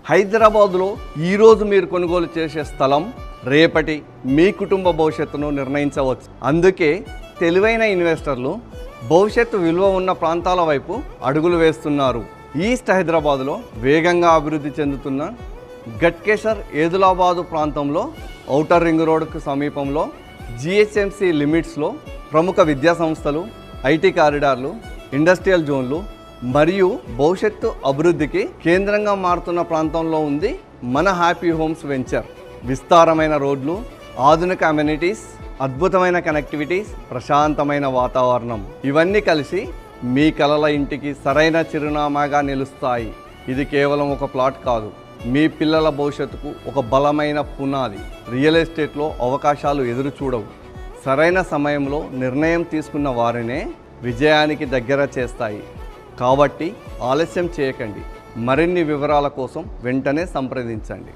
హైదరాబాదులో ఈరోజు మీరు కొనుగోలు చేసే స్థలం రేపటి మీ కుటుంబ భవిష్యత్తును నిర్ణయించవచ్చు. అందుకే తెలివైన ఇన్వెస్టర్లు భవిష్యత్తు విలువ ఉన్న ప్రాంతాల వైపు అడుగులు వేస్తున్నారు. ఈస్ట్ హైదరాబాదులో వేగంగా అభివృద్ధి చెందుతున్న గట్కేసర్ ఏదులాబాదు ప్రాంతంలో ఔటర్ రింగ్ రోడ్కు సమీపంలో జిహెచ్ఎంసి లిమిట్స్లో ప్రముఖ విద్యా సంస్థలు, ఐటీ కారిడార్లు, ఇండస్ట్రియల్ జోన్లు మరియు భవిష్యత్తు అభివృద్ధికి కేంద్రంగా మారుతున్న ప్రాంతంలో ఉంది మన హ్యాపీ హోమ్స్ వెంచర్. విస్తారమైన రోడ్లు, ఆధునిక అమ్యూనిటీస్, అద్భుతమైన కనెక్టివిటీస్, ప్రశాంతమైన వాతావరణం ఇవన్నీ కలిసి మీ కలల ఇంటికి సరైన చిరునామాగా నిలుస్తాయి. ఇది కేవలం ఒక ప్లాట్ కాదు, మీ పిల్లల భవిష్యత్తుకు ఒక బలమైన పునాది. రియల్ ఎస్టేట్లో అవకాశాలు ఎదురు చూడవు, సరైన సమయంలో నిర్ణయం తీసుకున్న వారినే విజయానికి దగ్గర చేస్తాయి. కాబట్టి ఆలస్యం చేయకండి. మరిన్ని వివరాల కోసం వెంటనే సంప్రదించండి.